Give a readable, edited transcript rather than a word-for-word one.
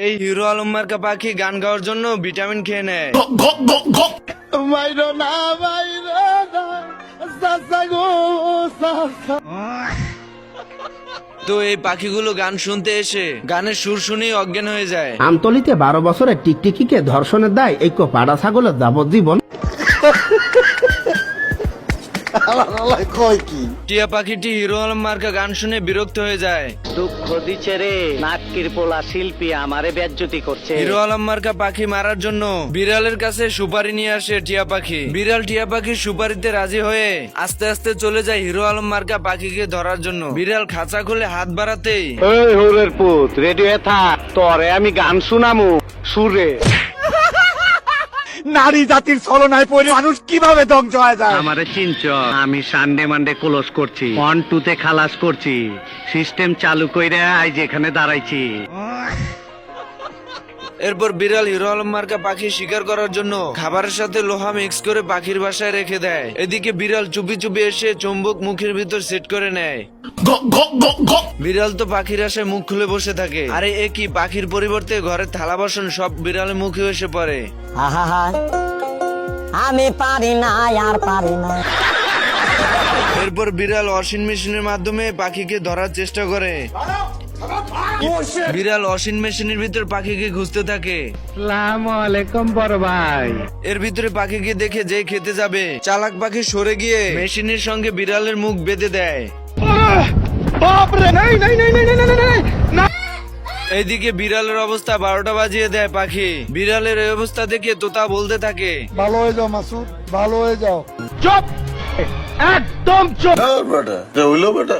এই হিরো আলম মার্কা পাখি গান গাওয়ার জন্য ভিটামিন খেয়ে নেয়। তো এই পাখিগুলো গান শুনতে এসে গানের সুর শুনেই অজ্ঞান হয়ে যায়। আমতলিতে 12 বছরের টিকটিকিকে ধর্ষণের দায় এই পাড়া ছাগলের যাবজ্জীবন। টিয়া পাখিটি হিরো আলম মার্কা গান শুনে বিরক্ত হয়ে যায়। দুঃখ দিচ্ছে রে, নাটকির পোলা শিল্পী আমারে বেজ্জতি করছে। হিরো আলম মার্কা পাখি মারার জন্য বিড়ালের কাছে সুপারি নিয়ে আসে টিয়া পাখি। বিড়াল টিয়া পাখির সুপারিতে রাজি হয়ে আস্তে আস্তে চলে যায় হিরো আলম মার্কা পাখিকে ধরার জন্য। বিড়াল খাঁচা খুলে হাত বাড়াতেই এই হোরের পুত, রেডি হয়ে থাক, তোরে আমি গান শুনামু সুরে। নারী জাতির ছলনায় পড়ে মানুষ কিভাবে ধ্বংস হয়ে যায়। আমারে চিনচ, আমি সানডে মানডে ক্লোজ করছি, 1-2 তে খালাস করছি, সিস্টেম চালু কইরা আজ এখানে দাঁড়াইছি। এরপর বিড়াল হিরো আলম মার্কা পাখি শিকার করার জন্য খাবারের সাথে লোহা মিক্স করে পাখির বাসায় রেখে দেয়। এদিকে বিড়াল চুপি চুপি এসে চুম্বক মুখের ভিতর সেট করে নেয়। বিড়াল তো পাখির আশায় মুখ খুলে বসে থাকে। আরে এ কি, পাখির পরিবর্তে ঘরের থালা বাসন সব বিড়ালের মুখে এসে পড়ে। আমি পারি না, আর পারি না। এরপর বিড়াল ওয়াশিং মেশিনের মাধ্যমে পাখিকে ধরার চেষ্টা করে। বিড়াল ওয়াশিং মেশিনের ভিতর পাখিকে খুঁজতে থাকে। আসসালামু আলাইকুম বড় ভাই। এর ভিতরে পাখিকে দেখে যে খেতে যাবে, চালাক পাখি সরে গিয়ে মেশিনের সঙ্গে বিড়ালের মুখ বেঁধে দেয়। এইদিকে বিড়ালের অবস্থা 12টা বাজিয়ে দেয় পাখি। বিড়ালের এই অবস্থা দেখে তোতা বলতে থাকে, ভালো হয়ে যাও মাসুদ, ভালো হয়ে যাও। চুপ, একদম চুপ। বেটা হইলো বেটা।